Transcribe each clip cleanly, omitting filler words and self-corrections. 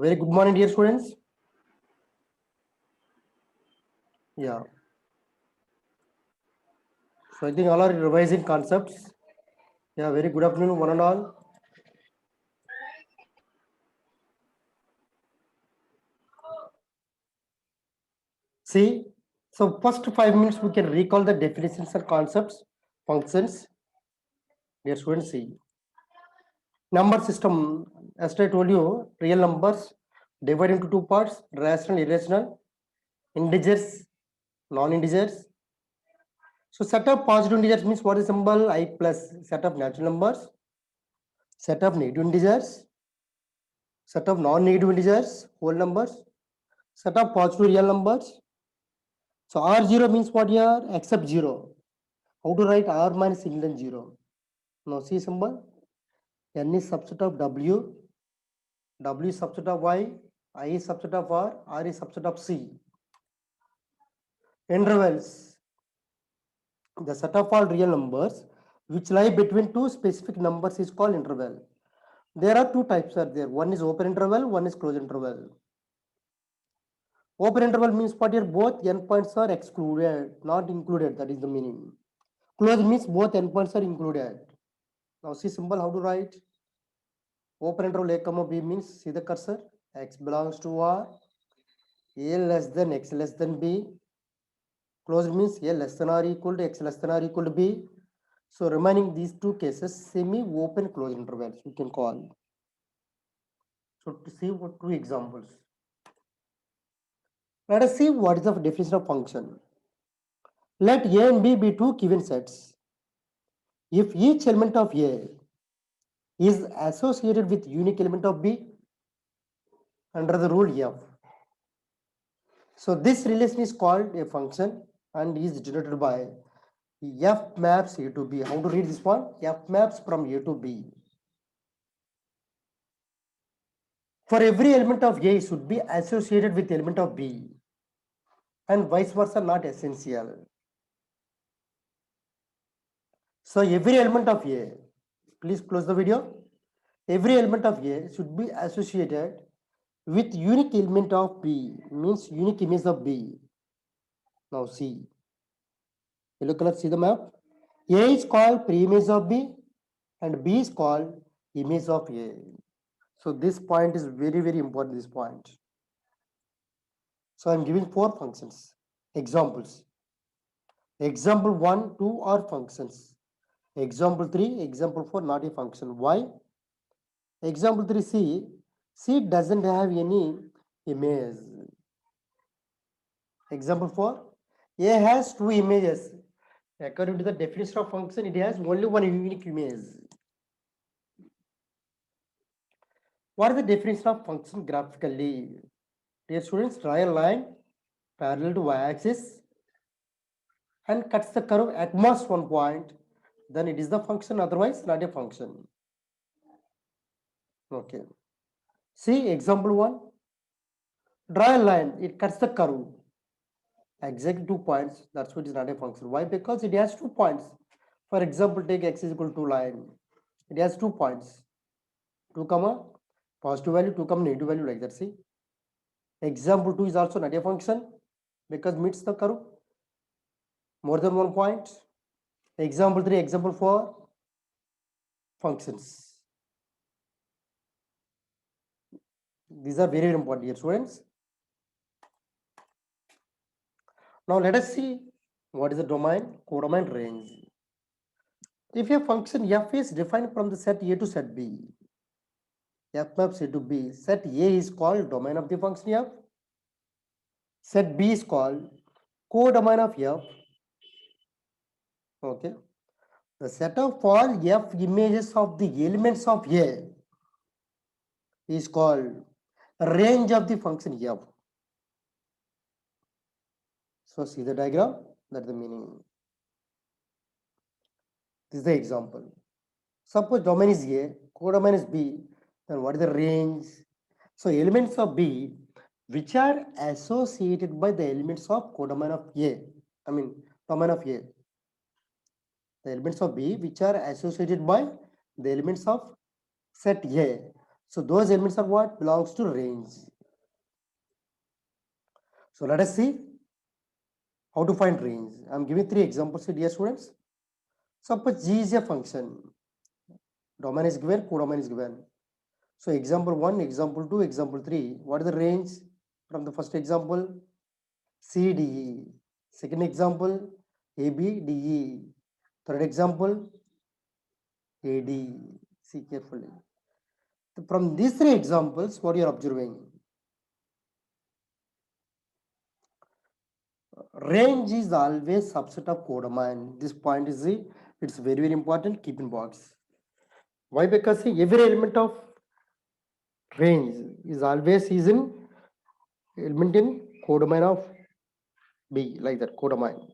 Very good morning, dear students. Yeah. So I think all are revising concepts. Yeah, very good afternoon, one and all. See, so first 5 minutes we can recall the definitions and concepts, functions. Dear students, see. Number system, as I told you, real numbers divided into two parts, rational, irrational, integers, non-integers. So set of positive integers means what is symbol? I plus set of natural numbers, set of negative integers, set of non-negative integers, whole numbers, set of positive real numbers. So R0 means what here? Except 0. How to write R minus significant 0? Now see symbol. N is subset of W, W is subset of Y, I is subset of R is subset of C. Intervals. The set of all real numbers which lie between two specific numbers is called interval. There are two types are there. One is open interval, one is closed interval. Open interval means what here? Both endpoints are excluded, not included. That is the meaning. Closed means both endpoints are included. Now see symbol how to write. Open interval A comma B means see the cursor. X belongs to R. A less than X less than B. Closed means A less than or equal to X less than or equal to B. So remaining these two cases semi-open closed intervals we can call. So to see what two examples. Let us see what is the definition of function. Let A and B be two given sets. If each element of A is associated with unique element of B under the rule F. So this relation is called a function and is denoted by F maps A to B. How to read this one? F maps from A to B. For every element of A should be associated with element of B and vice versa, not essential. So every element of A, please close the video. Every element of A should be associated with unique element of B, means unique image of B. Now see, yellow color, see the map. A is called pre-image of B and B is called image of A. So this point is very, very important, this point. So I'm giving four functions, examples. Example 1, 2 are functions. Example 3, example 4 not a function. Why? Example 3, C doesn't have any image. Example 4, A has two images. According to the definition of function, it has only one unique image. What is the definition of function graphically? Dear students, draw a line parallel to y-axis and cuts the curve at most one point, then it is the function, otherwise not a function. Okay. See example 1. Draw a line, it cuts the curve exact 2 points, that's why it is not a function. Why? Because it has 2 points. For example, take x is equal to line. It has 2 points. 2 comma positive value, 2 comma negative value, like that. See. Example 2 is also not a function because meets the curve more than 1 point. Example 3, example 4, functions. These are very important here, students. Now let us see what is the domain, codomain range. If a function f is defined from the set A to set B, f maps A to B, set A is called domain of the function f, set B is called codomain of f. Okay. The set of all f images of the elements of A is called range of the function f. So see the diagram, that's the meaning. This is the example. Suppose domain is A, codomain is B, then what is the range? So elements of B which are associated by the elements of codomain of A, domain of A. The elements of B which are associated by the elements of set A. So those elements are what belongs to range. So let us see how to find range. I am giving 3 examples, dear students. Suppose G is a function. Domain is given, codomain is given. So example 1, example 2, example 3. What is the range from the first example? CDE. Second example, ABDE. Third example, AD. See carefully. From these 3 examples, what you are observing? Range is always subset of codomain. This point is it's very important. Keep in box. Why? Because see, every element of range is always is in element in codomain of B, like that codomain.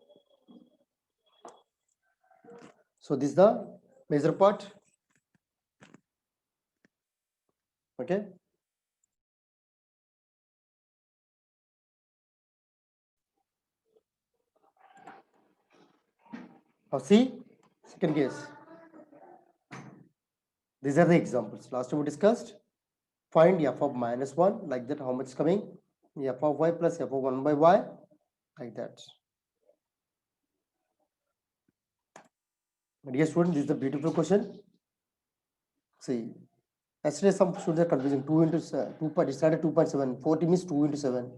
So this is the major part. Okay. Now see, second case. These are the examples. Last time we discussed. Find f of -1, like that. How much is coming? F of y plus f of 1 by y, like that. Dear student, this is a beautiful question. See, yesterday some students are confusing 2 into 2 part started 2.7, 40 means 2 into 7,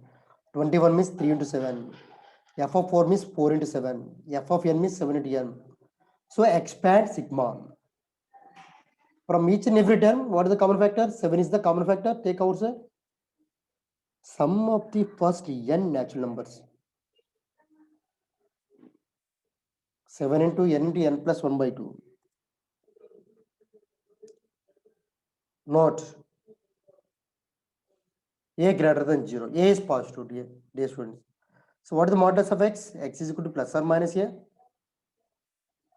21 means 3 into 7, f of 4 means 4 into 7, f of n means 7 into n. So expand sigma. From each and every term, what is the common factor? 7 is the common factor. Take out the sum of the first n natural numbers. 7 into n plus 1 by 2. Not a greater than 0. A is positive, dear students. So what is the modulus of x? X is equal to plus or minus a.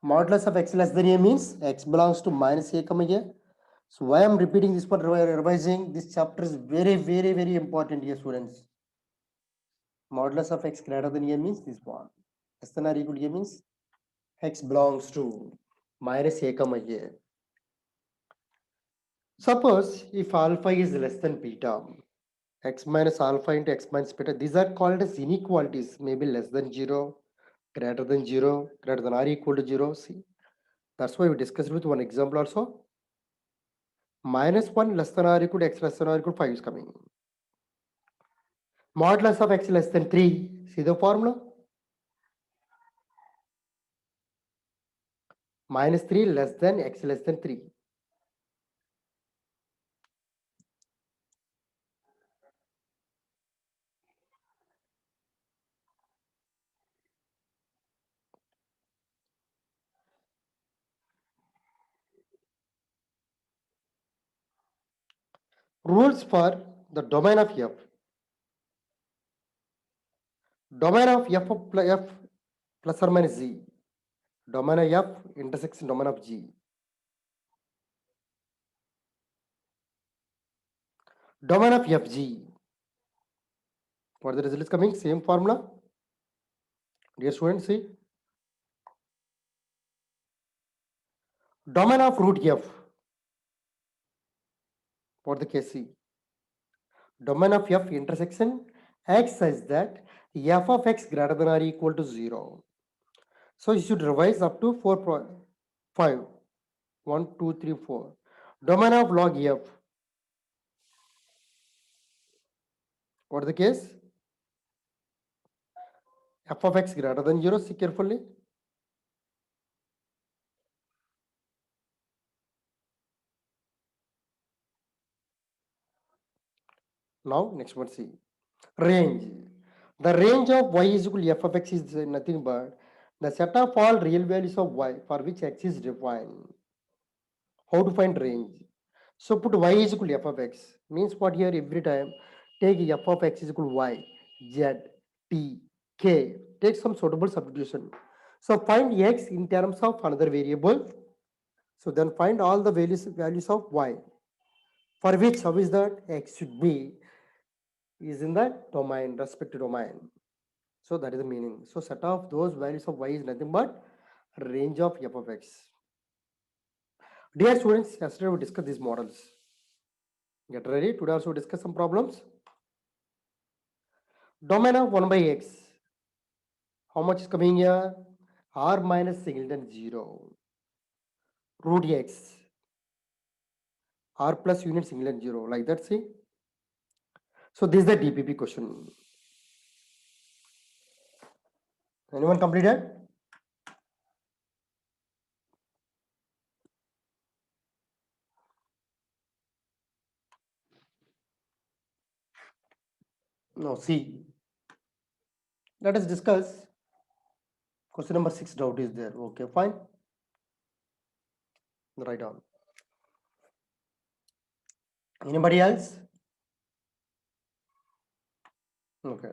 Modulus of x less than a means x belongs to minus a comma a. So why I am repeating this part, revising this chapter is very important, dear students. Modulus of x greater than a means this one. Less than or equal to a means x belongs to minus a comma a. Suppose if alpha is less than beta, x minus alpha into x minus beta, these are called as inequalities, maybe less than 0, greater than 0, greater than or equal to 0. See, that's why we discussed with one example also. -1 less than or equal to x less than or equal to 5 is coming. Modulus of x less than 3. See the formula? -3 less than x less than 3. Rules for the domain of f. Domain of f of f plus or minus z. Domain of f intersection domain of g. Domain of fg. What the result is coming? Same formula. Dear students, see. Domain of root f. What the case see? Domain of f intersection x such that f of x greater than or equal to 0. So you should revise up to 5. 1, 2, 3, 4. Domain of log f. What is the case? F of x greater than 0. See carefully. Now next one, see. Range. The range of y is equal to f of x is nothing but the set of all real values of y for which x is defined. How to find range? So put y is equal to f of x. Means what here every time take f of x is equal to y, z, t, k. Take some suitable substitution. So find x in terms of another variable. So then find all the values of y. For which how is that x should be is in the domain, respective domain. So that is the meaning. So set of those values of y is nothing but range of f of x. Dear students, yesterday we discussed these models. Get ready. Today also discuss some problems. Domain of 1 by x. How much is coming here? R minus singleton 0. Root x. R plus unit singleton 0. Like that, see? So this is the DPP question. Anyone completed? No, see. Let us discuss. Question number 6 doubt is there. Okay, fine. Write down. Anybody else? Okay.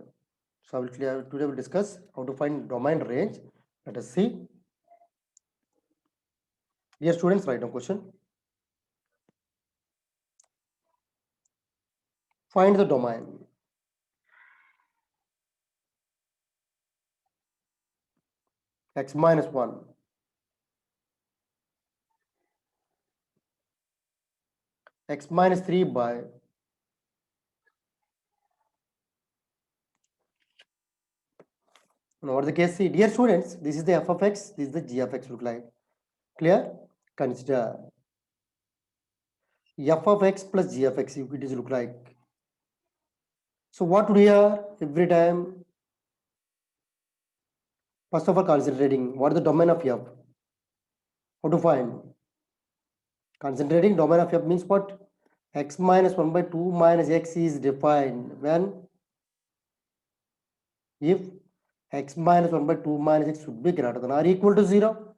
So I will clear today we'll discuss how to find domain range. Let us see. Dear students, write down question. Find the domain. X minus 1. X minus 3 by now what is the case? See, dear students, this is the f of x, this is the g of x look like. Clear? Consider f of x plus g of x, it is look like. So what to do here? Every time, first of all, concentrating. What is the domain of f? How to find? Concentrating domain of f means what? X minus 1 by 2 minus x is defined when if x minus 1 by 2 minus x should be greater than or equal to 0.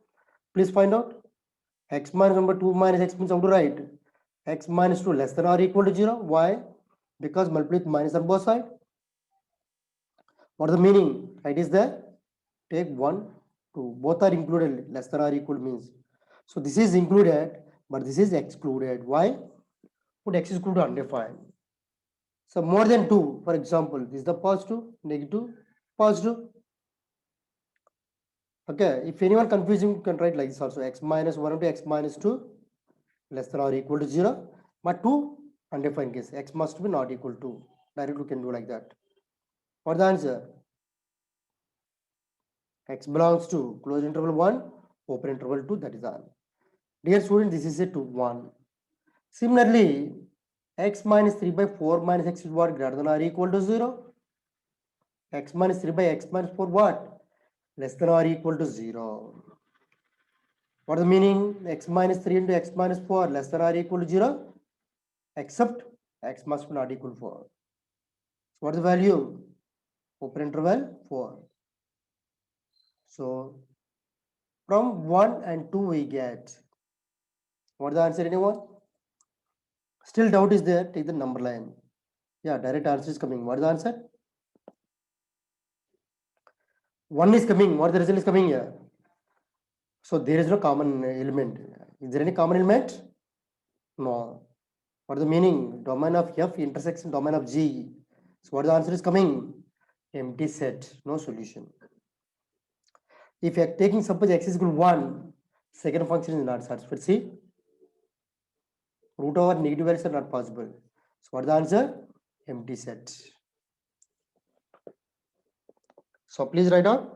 Please find out. X minus 1 by 2 minus x means how to write? X minus 2 less than or equal to 0. Why? Because multiply with minus on both sides. What is the meaning? It is there. Take 1, 2. Both are included. Less than or equal means. So this is included, but this is excluded. Why? Put x is equal to undefined. So more than 2, for example, this is the positive, negative, positive. Okay, if anyone confusing, you can write like this also. X minus 1 into x minus 2 less than or equal to 0. But 2 undefined case. X must be not equal to. Directly you can do like that. What's the answer? X belongs to closed interval 1, open interval 2, that is all. Dear student, this is a 2, 1. Similarly, x minus 3 by 4 minus x is what? Greater than or equal to 0. X minus 3 by x minus 4 what? Less than or equal to 0. What is the meaning? X minus 3 into x minus 4 less than or equal to 0. Except x must be not equal to 4. So what is the value? Open interval 4. So from 1 and 2 we get. What is the answer, anyone? Still doubt is there, take the number line. Yeah, direct answer is coming. What is the answer? 1 is coming. What the result is coming here? So there is no common element. Is there any common element? No. What is the meaning? Domain of F intersects domain of G. So what the answer is coming? Empty set, no solution. If you are taking suppose x is equal to 1, second function is not satisfied. See, root over negative values are not possible. So what is the answer? Empty set. So please write down.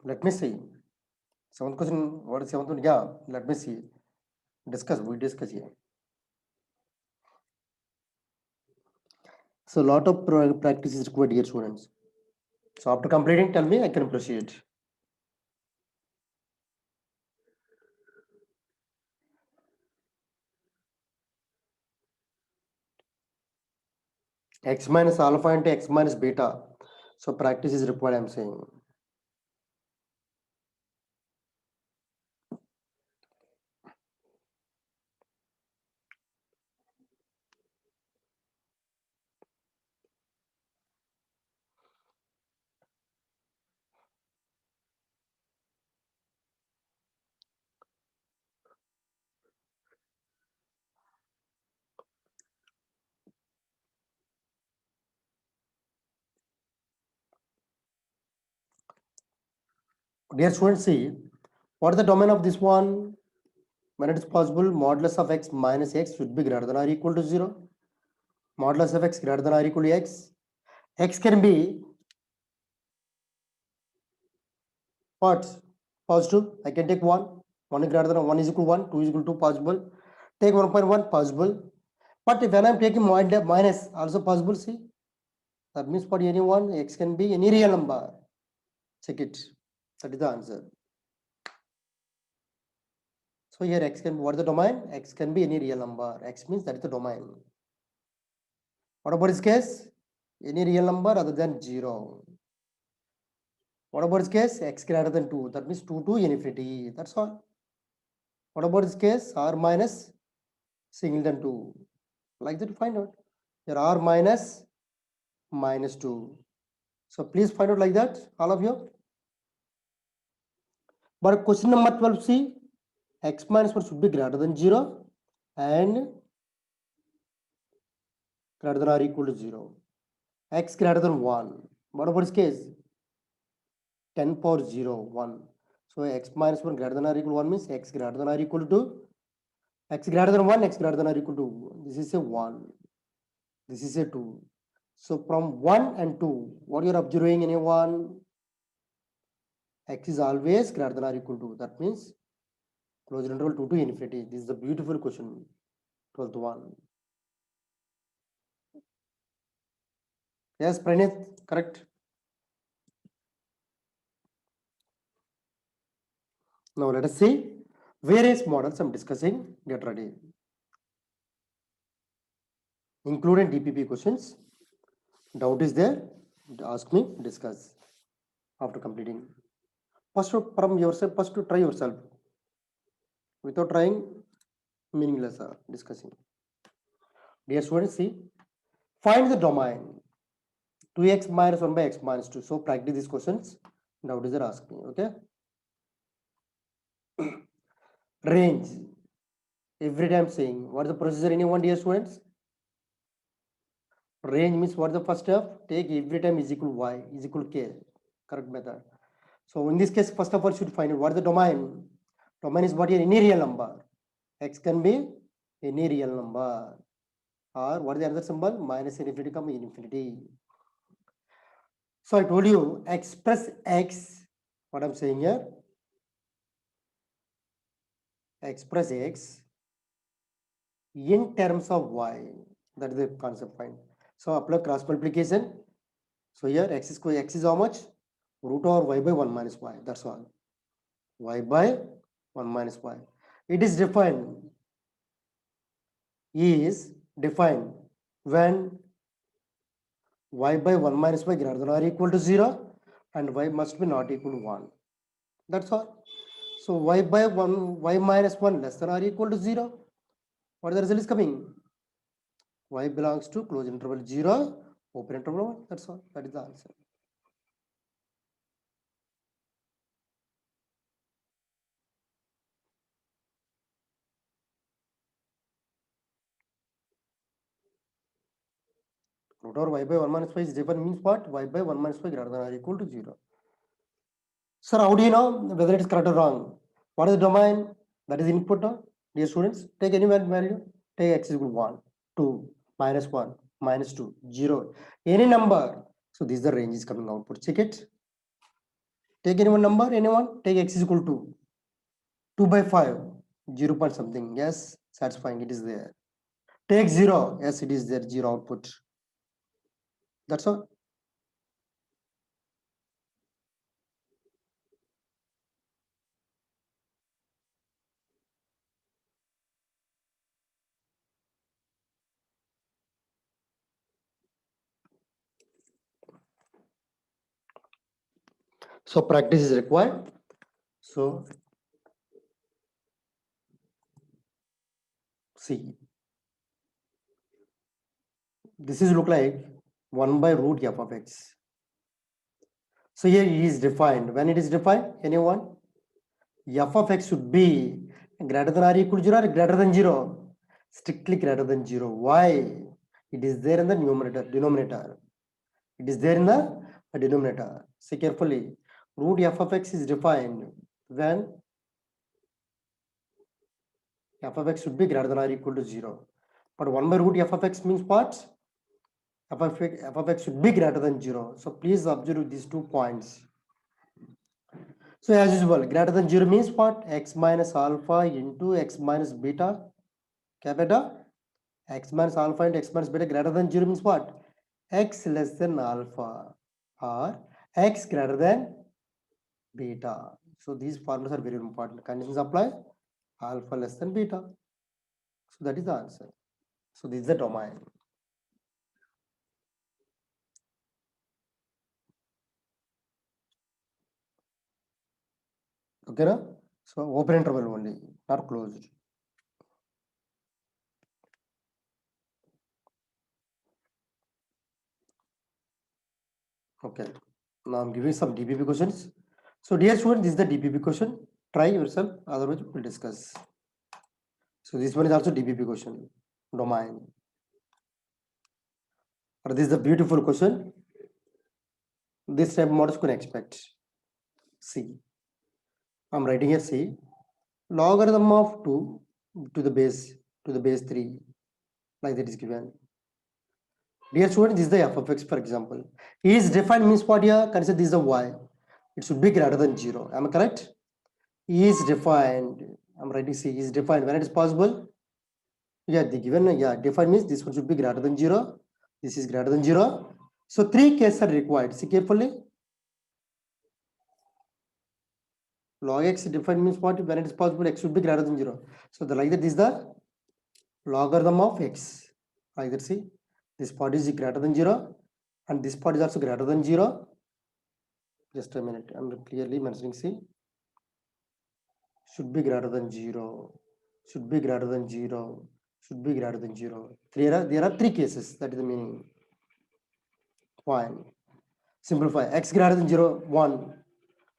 Let me see. Seventh question. What is seventh one? Yeah, let me see. Discuss. We discuss here. So a lot of practice is required here, students. So after completing, tell me, I can proceed. X minus alpha into x minus beta. So practice is required, I'm saying. Dear students, see, what is the domain of this one? When it is possible, modulus of x minus x should be greater than or equal to 0. Modulus of x greater than or equal to x. X can be what? Positive. I can take 1. 1 is greater than 1 is equal to 1. 2 is equal to possible. Take 1.1 possible. But when I'm taking minus, also possible, see. That means for anyone, x can be any real number. Check it. That is the answer. So here x can, what is the domain? X can be any real number. X means that is the domain. What about this case? Any real number other than 0. What about this case? X greater than 2. That means 2 to infinity. That's all. What about this case? R minus singleton 2. Like that, find out. Here R minus minus 2. So please find out like that, all of you. But question number 12, see, x minus 1 should be greater than 0 and greater than or equal to 0. X greater than 1. What about this case? 10 power 0, 1. So x minus 1 greater than or equal to 1 means x greater than or equal to x greater than 1, x greater than or equal to, this is a 1, this is a 2. So from 1 and 2, what you are observing in a 1? X is always greater than or equal to, that means closed interval 2 to infinity. This is the beautiful question, 12th one. Yes, Pranit, correct. Now let us see various models I'm discussing. Get ready. Including DPP questions. Doubt is there? Ask me, discuss after completing. First from yourself, first to try yourself. Without trying, meaningless discussing. Dear students, see, find the domain 2x minus 1 by x minus 2. So practice these questions. Doubt is there, ask me. Okay. Range. Every time saying, what is the procedure? Anyone, dear students? Range means what is the first step? Take every time is equal y is equal k. Correct method. So in this case, first of all, should find out what is the domain. Domain is what? Any real number. X can be any real number. Or what is the other symbol? Minus infinity come infinity. So I told you express x. What I'm saying here? Express x in terms of y. That is the concept point. So apply cross multiplication. So here x is how much? Root over y by 1 minus y. That's all. Y by 1 minus y. It is defined when y by 1 minus y greater than or equal to 0 and y must be not equal to 1. That's all. So y by 1, y minus 1 less than or equal to 0. What the result is coming? Y belongs to closed interval 0, open interval 1. That's all. That is the answer. Root over y by 1 minus y is different means what? Y by 1 minus y greater than or equal to 0. Sir, how do you know whether it is correct or wrong? What is the domain? That is input, dear students. Take any value. Take x is equal to 1, 2, minus 1, minus 2, 0. Any number. So this is the range is coming output. Check it. Take any one number, anyone. Take x is equal to 2 by 5, 0 point something. Yes, satisfying. It is there. Take 0. Yes, it is there. 0 output. That's all. So practice is required. So see, this is look like 1 by root f of x. So here it is defined. When it is defined, anyone? F of x should be greater than or equal to 0 or greater than 0. Strictly greater than 0. Why? It is there in the denominator. It is there in the denominator. See carefully. root f of x is defined when f of x should be greater than or equal to 0. But 1 by root f of x means what? F of x should be greater than 0. So please observe these 2 points. So as usual, greater than 0 means what? X minus alpha into x minus beta. Kya beta? X minus alpha into x minus beta greater than 0 means what? X less than alpha or x greater than beta. So these formulas are very important. Conditions apply, alpha less than beta. So that is the answer. So this is the domain. Okay, na? So open interval only, not closed. Okay. Now I'm giving some DPP questions. So dear student, this is the DPP question. Try yourself, otherwise we'll discuss. So this one is also DPP question, domain. Or this is a beautiful question. This type of models can expect. C. I'm writing here C. Logarithm of 2 to the base 3, like that is given. Dear student, this is the f of x, for example. Is defined means what here? Consider this is the y. It should be greater than 0. Am I correct? Is defined. I'm writing C is defined when it is possible. Yeah, the given, yeah, defined means this one should be greater than 0. This is greater than 0. So 3 cases are required. See carefully. Log x defined means what? When it is possible, x should be greater than 0. So the like that is the logarithm of x. Like that, see, this part is greater than 0 and this part is also greater than 0. Just a minute, I'm clearly mentioning, see, should be greater than 0, should be greater than 0, should be greater than 0. There are 3 cases, that is the meaning. Fine. Simplify, x greater than 0, 1.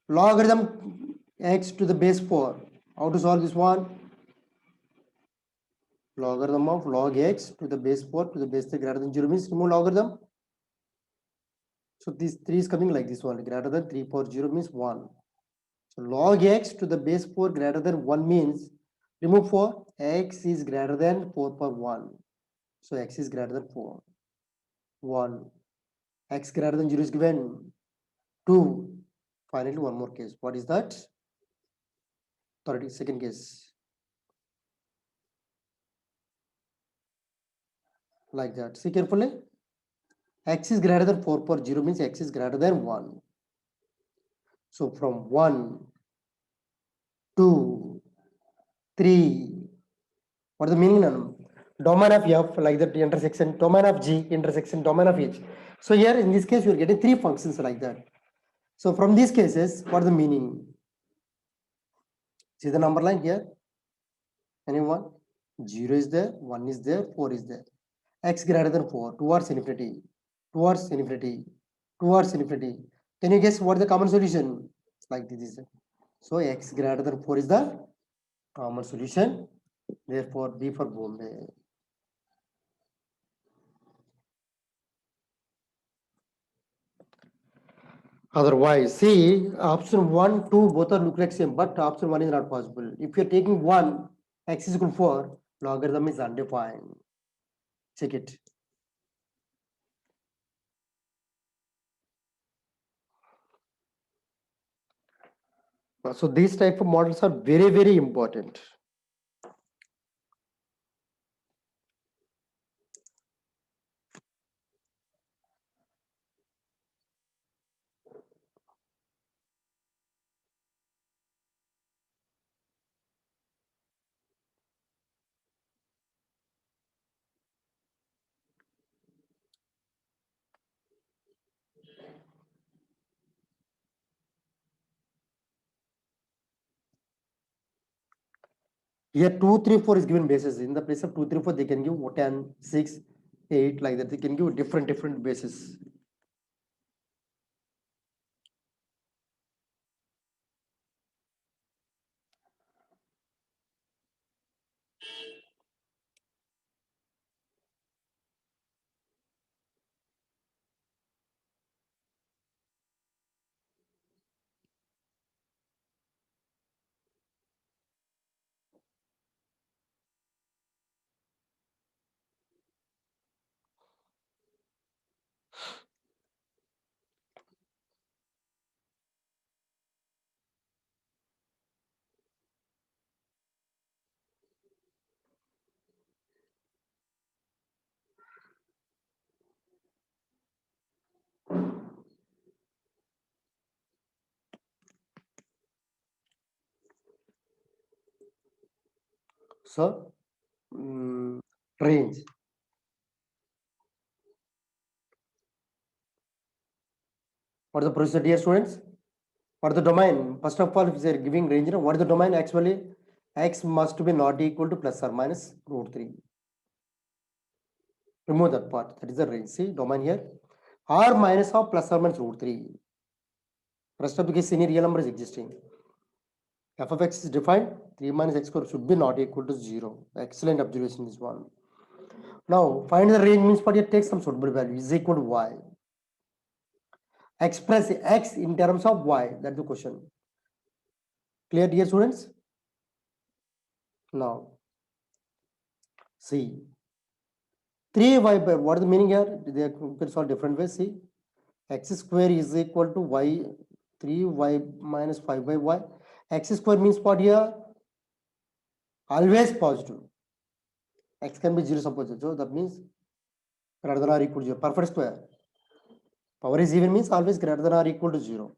Logarithm x to the base 4. How to solve this one? Logarithm of log x to the base 4 to the base 3 greater than 0 means remove logarithm. So this 3 is coming like this one, greater than 3 power 0 means 1. So log x to the base 4 greater than 1 means remove 4, x is greater than 4 power 1. So x is greater than 4, 1. X greater than 0 is given 2. Finally, one more case. What is that? 32nd case. Like that. See carefully. X is greater than 4 power 0 means x is greater than 1. So from 1, 2, 3. What is the meaning now? Domain of f, like that intersection, domain of g, intersection, domain of h. So here in this case, you are getting 3 functions like that. So from these cases, what is the meaning? See the number line here? Anyone? 0 is there, 1 is there, 4 is there. X greater than 4, towards infinity, towards infinity, towards infinity. Can you guess what is the common solution? Like this is. So x greater than 4 is the common solution. Therefore, B for Bombay. Otherwise, see, option 1, 2, both are look like same, but option 1 is not possible. If you're taking 1, x is equal to 4, logarithm is undefined. Check it. So these type of models are very, very important. Here 2, 3, 4 is given basis. In the place of 2, 3, 4, they can give 10, 6, 8, like that. They can give different bases. So range. What is the procedure, dear students? What is the domain? First of all, if they are giving range, what is the domain? Actually, x must be not equal to plus or minus root 3. Remove that part. That is the range. See, domain here. Or minus of plus or minus root 3. Rest of the case, any real number is existing. F of x is defined. 3 minus x square should be not equal to 0. Excellent observation, this one. Now, find the range means for you take some suitable value is equal to y. Express x in terms of y. That's the question. Clear, dear students? Now, see. 3y by, what is the meaning here? They can solve different ways. See, x square is equal to y, 3y minus 5 by y. X square means what here? Always positive. X can be 0 suppose. So that means greater than or equal to 0. Perfect square. Power is even means always greater than or equal to 0.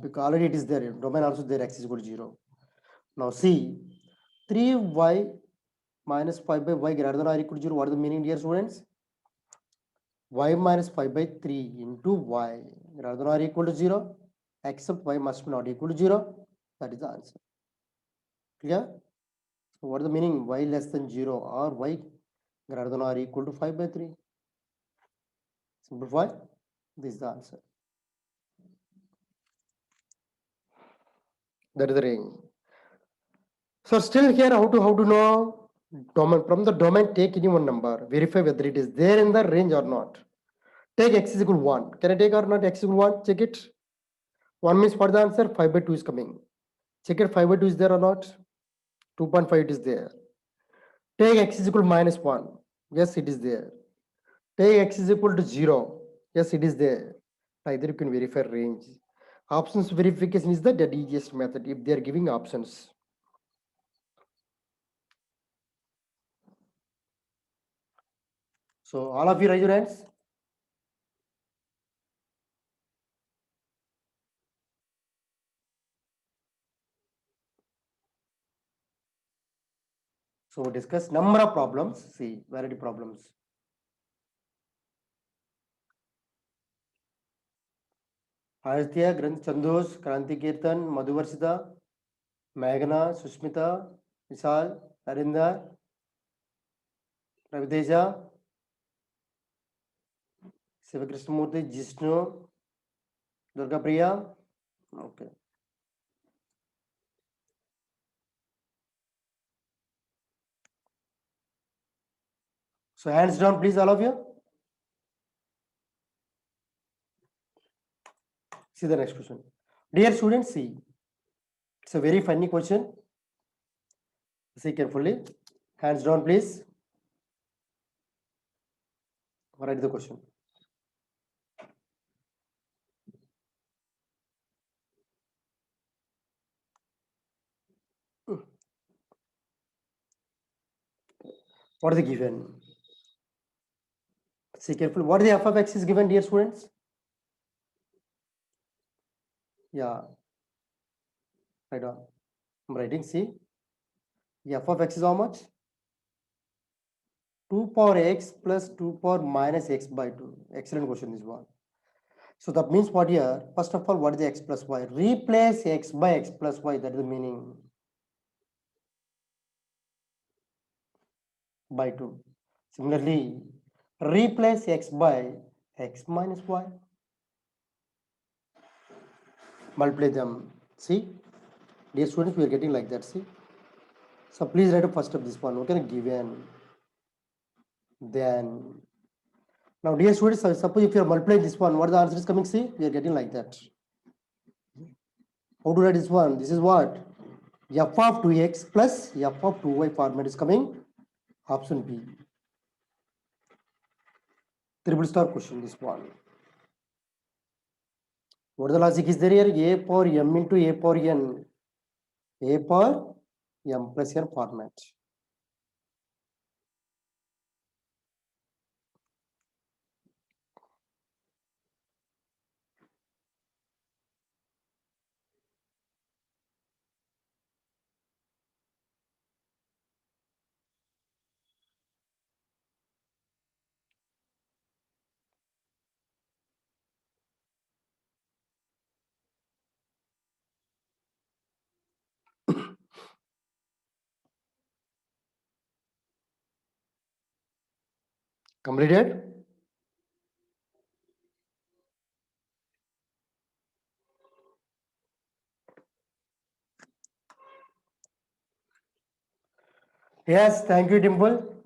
Because already it is there. Domain also there, x is equal to 0. Now see, 3y minus 5 by y greater than or equal to 0. What is the meaning, dear students? Y minus 5 by 3 into y greater than or equal to 0, except y must be not equal to 0. That is the answer. Clear? So what is the meaning? Y less than 0 or y greater than or equal to 5 by 3. Simplify. This is the answer. That is the range. So still here, how to know domain? From the domain, take any one number, verify whether it is there in the range or not. Take x is equal to 1. Can I take or not x is equal to 1? Check it. 1 means for the answer, 5 by 2 is coming. Check it, 5 by 2 is there or not? 2.5 it is there. Take x is equal to minus 1. Yes, it is there. Take x is equal to 0. Yes, it is there. Either you can verify range. Options verification is the easiest method if they are giving options. So all of you raise your hands. So we discuss number of problems. See, variety problems. Aditya, Granth, Chandosh, Kranti Kirtan, Madhuvarsita, Meghna, Sushmita, Vishal, Narinder, Raviteja, Sivakrishnamurthy, Jishnu, Durga Priya. Okay. So hands down, please, all of you. See the next question. Dear students, see, it's a very funny question. See carefully. Hands down, please. Write the question. What is the given? See carefully. What is the f of x is given, dear students? Yeah. Right on. I'm writing. See. F of x is how much? 2 power x plus 2 power minus x by 2. Excellent question, this one. So that means what here? First of all, what is the x plus y? Replace x by x plus y. That is the meaning. By 2. Similarly, replace x by x minus y. Multiply them. See, dear students, we are getting like that. See, so please write a first of this one. Okay, given. Then now, dear students, suppose if you are multiplying this one, what the answer is coming? See, we are getting like that. How to write this one? This is what? F of 2x plus f of 2y format is coming. Option B. Triple star question, this one. What the logic is there here? A power m into a power n. A power m plus n format. Completed? Yes, thank you, Dimple.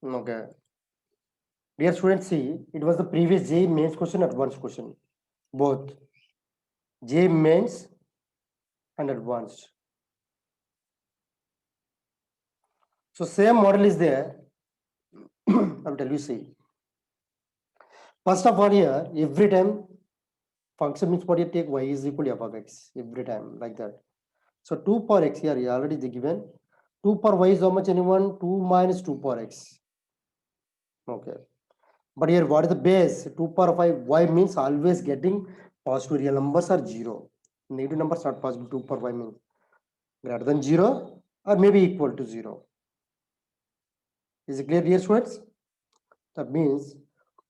Okay. Dear students, see, it was the previous JEE mains question, advanced question. Both JEE mains and advanced. So same model is there. I'll tell you, see. First of all, here, every time function means what you take y is equal to f of x. Every time, like that. So 2 power x here, already they given. 2 power y is how much, anyone? 2 minus 2 power x. Okay. But here, what is the base? 2 power 5, y means always getting positive real numbers are 0. Negative numbers not possible. 2 power y means greater than 0 or maybe equal to 0. Is it clear, dear students? That means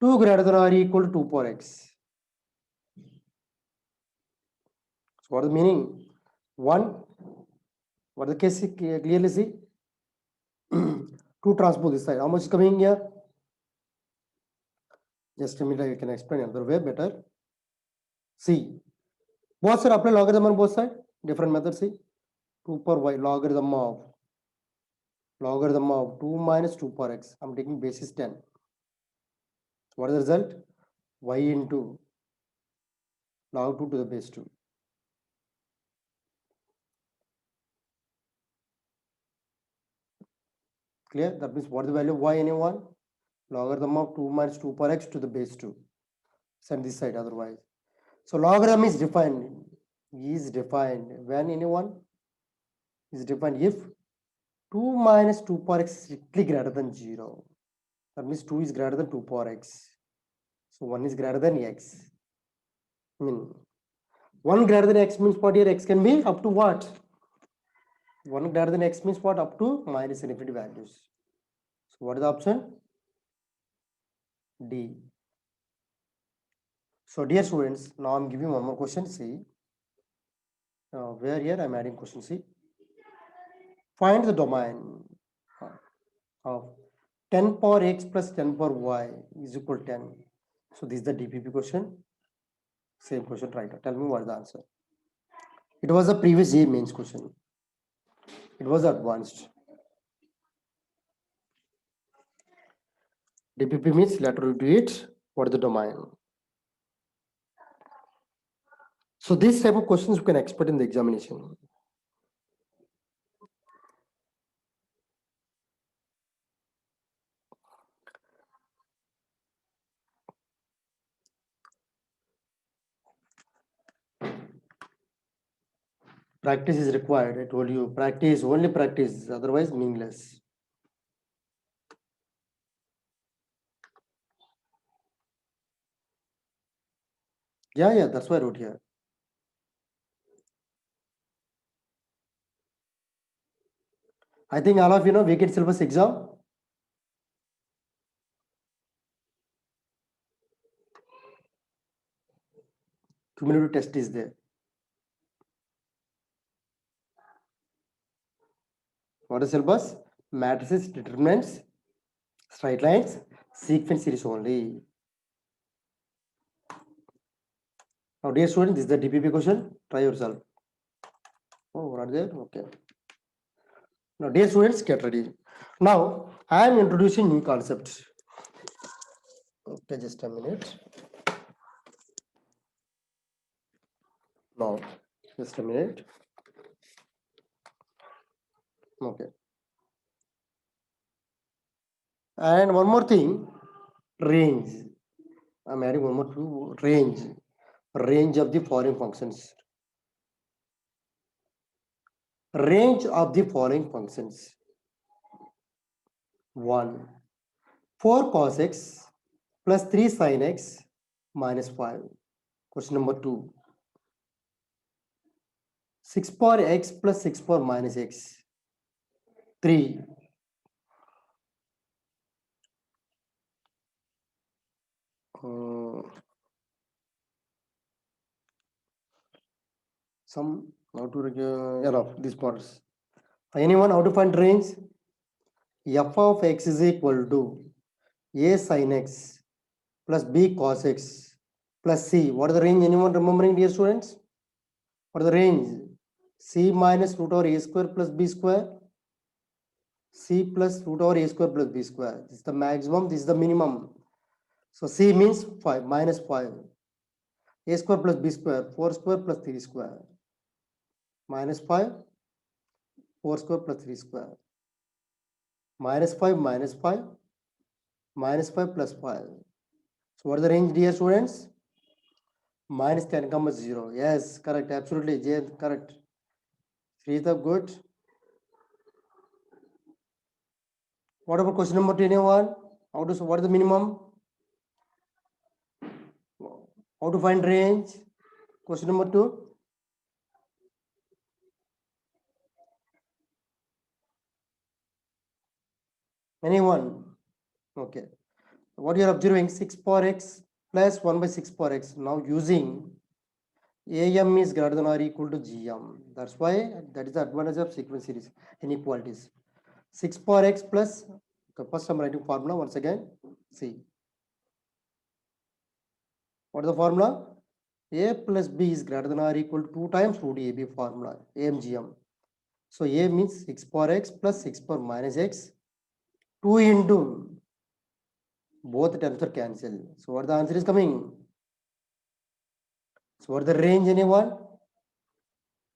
2 greater than or equal to 2 power x. So what is the meaning? 1, what is the case? Clearly see? 2 transpose this side. How much is coming here? Just a minute, I can explain another way better. See, both side apply logarithm on both side. Different method. See, 2 power y logarithm of 2 minus 2 power x. I'm taking basis 10. What is the result? Y into log 2 to the base 2. Clear? That means what is the value of y, anyone? Logarithm of 2 minus 2 power x to the base 2. Send this side otherwise. So logarithm is defined. When, anyone? Is defined if 2 minus 2 power x is strictly greater than 0. That means 2 is greater than 2 power x. So 1 is greater than x. I mean, 1 greater than x means what here? X can be up to what? 1 greater than x means what? Up to minus infinity values. So what is the option? D. So dear students, now I'm giving one more question. See, where here I'm adding question. See, find the domain of 10 power x plus 10 power y is equal to 10. So this is the DPP question. Same question, right? Tell me what is the answer. It was a previous JEE mains question. It was advanced. DPP means lateral to it. What is the domain? So this type of questions you can expect in the examination. Practice is required. I told you, practice, only practice, otherwise meaningless. Yeah, that's why I wrote here. I think all of you know weekend syllabus exam. Cumulative test is there. What is syllabus? Matrices, determinants, straight lines, sequence series only. Now, dear student, this is the DPP question. Try yourself. Oh, not there? Okay. Now, dear students, get ready. Now, I am introducing new concepts. Okay, just a minute. Now, just a minute. Okay. And one more thing, range. I'm adding one more to range. Range of the following functions. Range of the following functions. 1. 4 cos x plus 3 sin x minus 5. Question number 2. 6 power x plus 6 power minus x. 3. Some how to these parts. Anyone how to find range? F of x is equal to A sin x plus B cos x plus C. What is the range? Anyone remembering, dear students? What is the range? C minus root over A square plus B square. C plus root over A square plus B square. This is the maximum, this is the minimum. So C means 5 minus 5. A square plus B square, 4 square plus 3 square. Minus 5, 4 square plus 3 square. Minus 5, minus 5, minus 5 plus 5. So what is the range, dear students? Minus 10 comma 0. Yes, correct, absolutely, J, correct. Sridhar, good. What about question number 21? What is the minimum? How to find range? Question number 2. Anyone? Okay. What you are observing, 6 power x plus 1 by 6 power x. Now using AM is greater than or equal to GM. That's why that is the advantage of sequence series inequalities. 6 power x plus, okay, first I'm writing formula once again. See. What is the formula? A plus B is greater than or equal to 2 times root AB formula, AMGM. So A means 6 power x plus 6 power minus x, 2 into both terms are cancelled. So what the answer is coming? So what the range, anyone?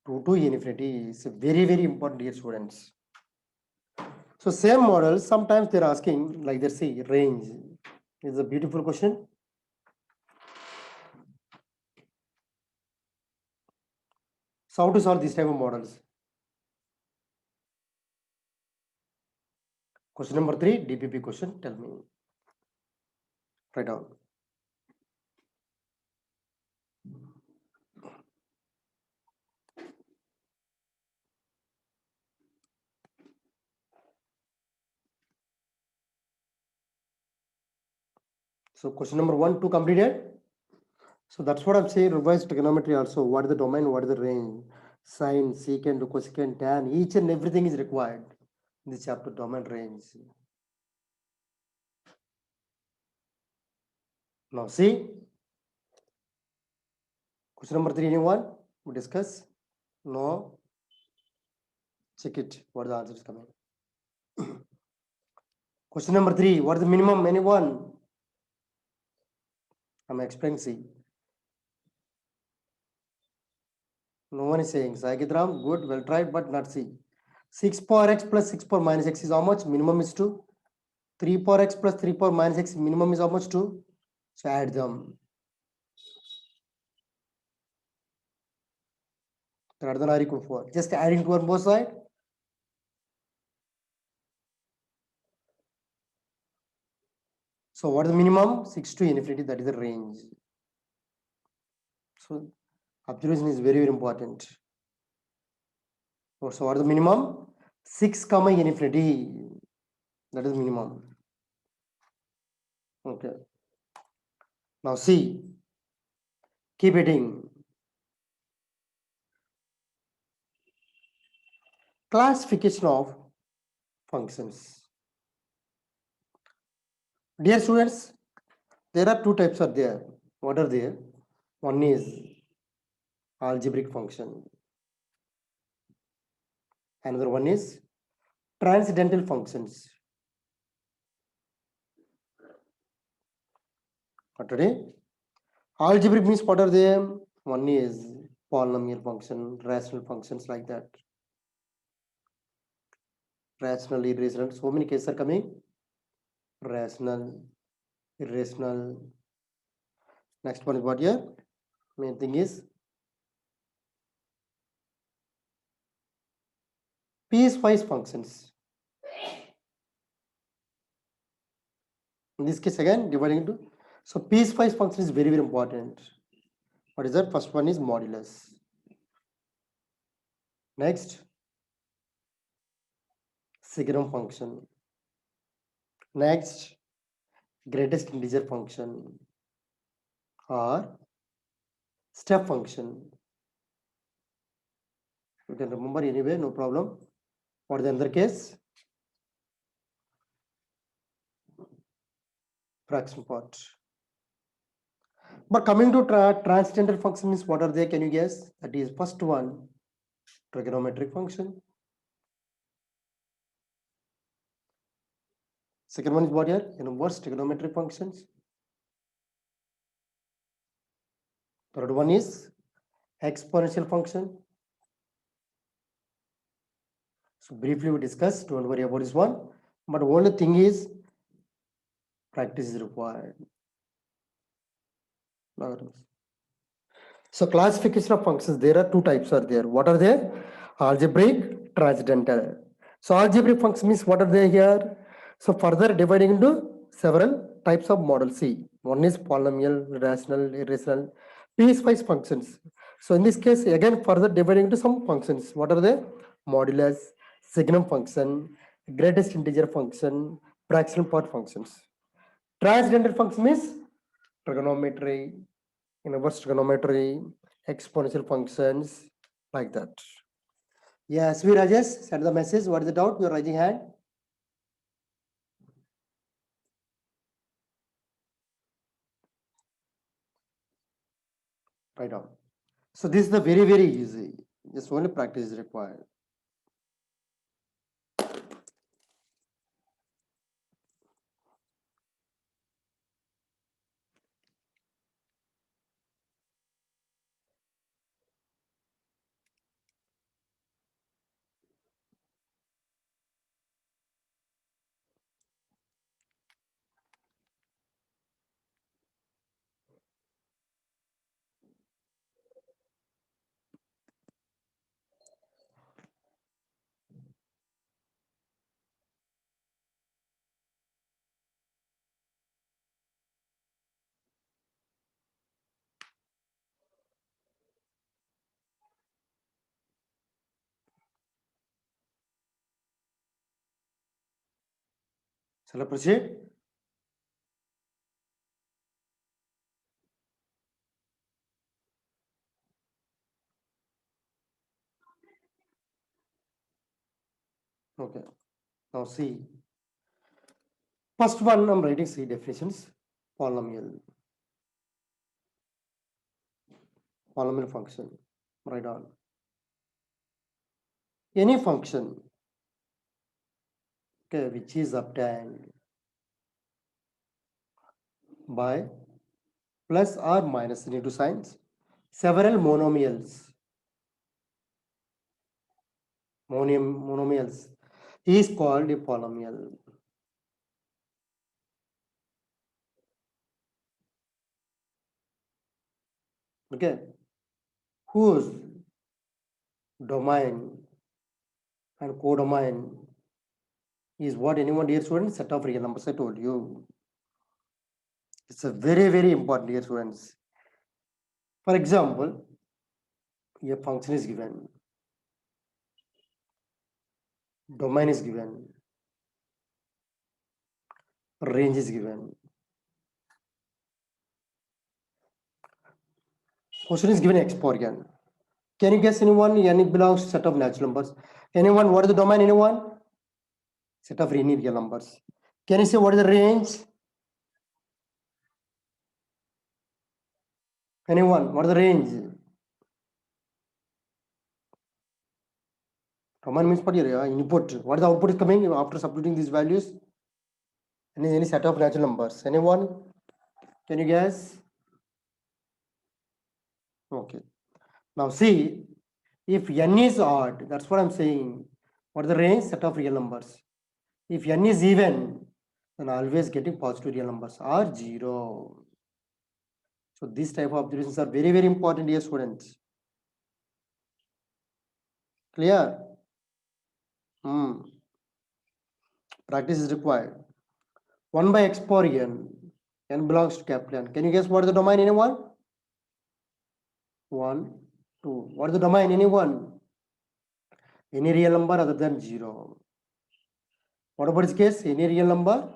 2 to infinity. It's very, very important, dear students. So same model, sometimes they're asking like they say range. It's a beautiful question. So how to solve this type of models? Question number 3, DPP question, tell me. Write down. So question number 1, 2 completed. So that's what I'm saying, revised trigonometry also. What is the domain, what is the range? Sine, secant, cosecant, tan, each and everything is required in this chapter, domain, range. Now see, question number 3, anyone? We discuss? No. Check it, what the answer is coming. Question number 3, what is the minimum, anyone? I'm explaining, see. No one is saying, Saigidram, good, well tried, but not see. 6 power x plus 6 power minus x is how much? Minimum is 2. 3 power x plus 3 power minus x, minimum is how much? 2. So add them. Greater than or equal to 4. Just adding 2 on both sides. So what is the minimum? 6 to infinity, that is the range. So observation is very, very important. So what is the minimum? 6 comma infinity, that is minimum. Okay. Now see, keep hitting. Classification of functions. Dear students, there are 2 types are there. What are they? One is algebraic function. Another one is transcendental functions. What today? Algebraic means what are they? One is polynomial function, rational functions like that. Rational, irrational. So many cases are coming. Rational, irrational. Next one is what here? Main thing is piecewise functions. In this case again dividing into, so piecewise function is very, very important. What is that? First one is modulus. Next, sigram function. Next, greatest integer function or step function. You can remember anyway, no problem. What is the other case? fraction part. But coming to transcendental functions, what are they? Can you guess? That is first one, trigonometric function. Second one is what here? Inverse trigonometric functions. Third one is exponential function. So briefly we discussed, don't worry about this one. But only thing is practice is required. So classification of functions, there are two types are there. What are they? Algebraic, transcendental. So algebraic function means what are they here? So further dividing into several types of models. See, one is polynomial, rational, irrational, piecewise functions. So in this case, again further dividing into some functions. What are they? Modulus, signum function, greatest integer function, fractional part functions. Transcendental function means trigonometry, inverse trigonometry, exponential functions, like that. Yes, we Rajesh, send the message. What is the doubt? You're raising hand. Write down. So this is the very easy. Just only practice is required. Shall I proceed? Okay. Now see. First one, I'm writing C definitions. Polynomial. Polynomial function. Write down. Any function, okay, which is obtained by plus or minus into signs several monomials. Monomials is called a polynomial. Okay, whose domain and codomain is what anyone, dear students, set of real numbers. I told you it's a very important, dear students. For example, a function is given, domain is given, range is given, question is given x power n. Can you guess anyone? N belongs to set of natural numbers. Anyone? What is the domain? Anyone? Set of any real numbers. Can you say what is the range? Anyone? What is the range? Domain means what your input. What is the output is coming after substituting these values? Any set of natural numbers. Anyone? Can you guess? Okay. Now see, if n is odd, that's what I'm saying. What is the range? Set of real numbers. If n is even, then always getting positive real numbers or 0. So these type of observations are very important, dear students. Clear? Practice is required. 1 by x power n. N belongs to capital N. Can you guess what is the domain? Anyone? 1, 2. What is the domain? Anyone? Any real number other than 0. What about this case? Any real number?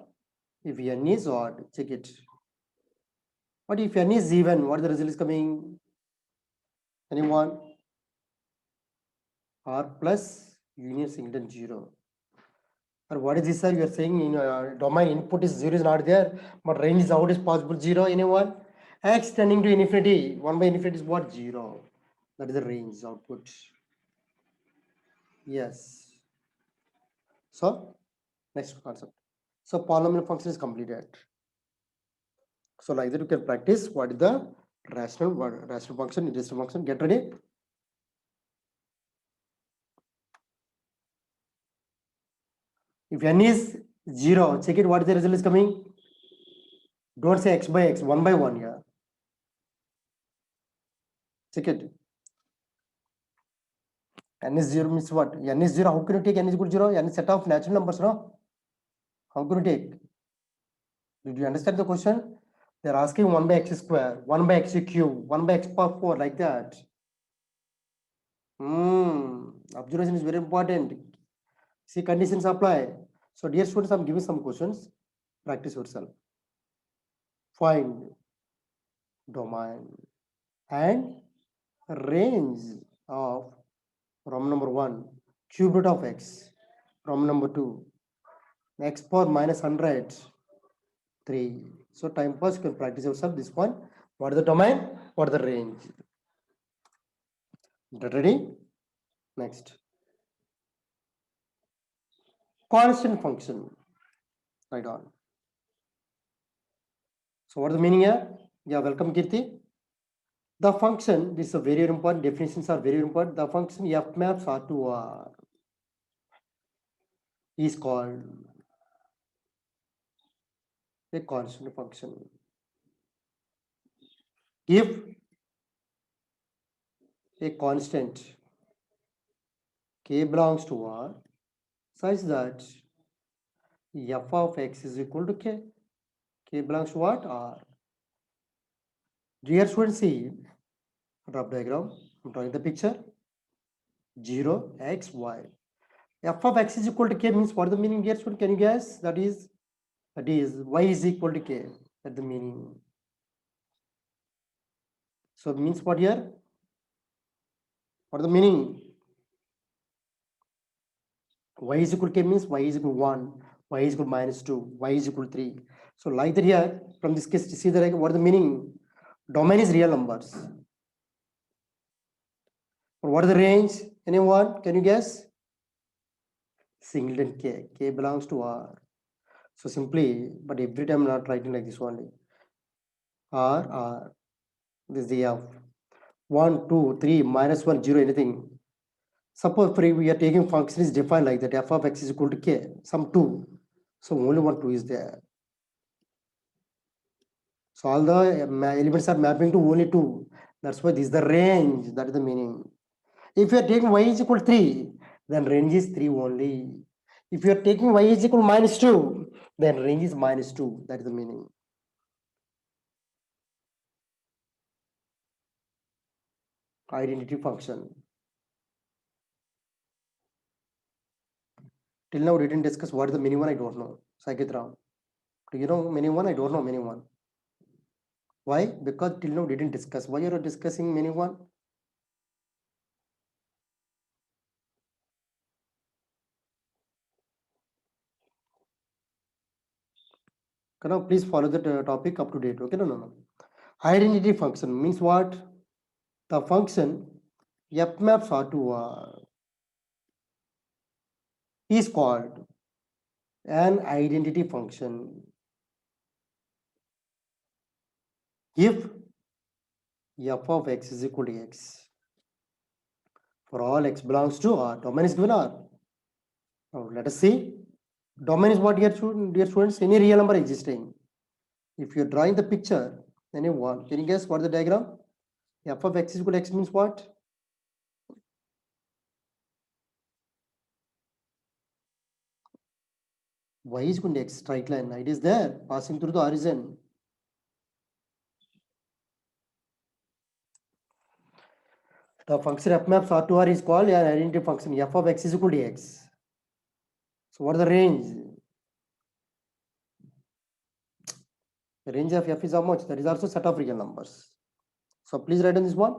If n is odd, check it. What if n is even? What the result is coming? Anyone? R plus union singleton 0. Or what is this, sir? You are saying in domain input is 0 is not there, but range is out is possible 0, anyone? X tending to infinity, 1 by infinity is what? 0. That is the range output. Yes. So, next concept. So, polynomial function is completed. So, like that you can practice what is the rational function, irrational function. Get ready. If n is 0, check it, what is the result is coming? Don't say x by x, 1 by 1, yeah. Check it. N is 0 means what? N is 0, how can you take n is equal to 0? N is set of natural numbers, no? How can you take? Did you understand the question? They're asking 1 by x square, 1 by x cube, 1 by x power 4, like that. Observation is very important. See, conditions apply. So, dear students, I'm giving some questions. Practice yourself. Find domain and range of problem number 1, cube root of x. Problem number 2, x power minus 100, 3. So, time pass, you can practice yourself this one. What is the domain? What is the range? Ready? Next. Constant function. Right on. So, what is the meaning here? Yeah, welcome, Kirti. The function, this is a very important, definitions are very important. The function f maps R to R is called a constant function. If a constant k belongs to R such that f of x is equal to k, k belongs to what? R. Dear students, see, rough diagram, I'm drawing the picture, 0, x, y. F of x is equal to k means what is the meaning here, student? Can you guess? That is y is equal to k. That's the meaning. So it means what here? What is the meaning? Y is equal to k means y is equal to 1, y is equal to minus 2, y is equal to 3. So like that here, from this case, see that what is the meaning? Domain is real numbers. Or what is the range? Anyone? Can you guess? Singleton k. K belongs to R. So simply, but every time I'm not writing like this only. R. This is the F. 1, 2, 3, minus 1, 0, anything. Suppose we are taking function is defined like that. F of x is equal to k. Some 2. So only one 2 is there. So all the elements are mapping to only 2. That's why this is the range. That is the meaning. If you are taking y is equal to 3, then range is 3 only. If you are taking y is equal to minus 2, then range is minus 2. That is the meaning. Identity function. Till now, we didn't discuss what is the meaning one. I don't know. Sakit Ram. Do you know meaning one? I don't know meaning one. Why? Because till now we didn't discuss. Why are you discussing meaning one? Can you please follow the topic up to date? Okay, no. Identity function means what? The function f maps R to R is called an identity function if f of x is equal to x. For all x belongs to R, domain is given R. Now let us see. Domain is what, dear students? Any real number existing. If you're drawing the picture, anyone, can you guess what the diagram? F of x is equal to x means what? Y is equal to x, straight line. It is there, passing through the origin. The function f maps R to R is called an identity function. F of x is equal to x. So what is the range? The range of f is how much? That is also set of real numbers. So please write on this one.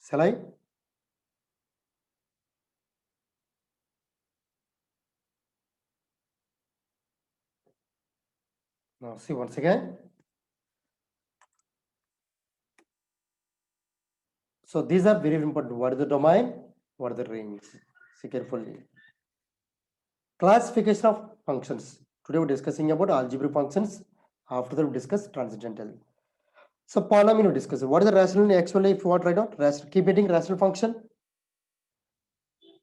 Shall I? Now see once again. So these are very important. What is the domain? What is the range? See carefully. Classification of functions. Today we're discussing about algebraic functions. After that we discuss transcendental. So polynomial we discuss. What is the rational? Actually, if you want to write out, keep hitting rational function.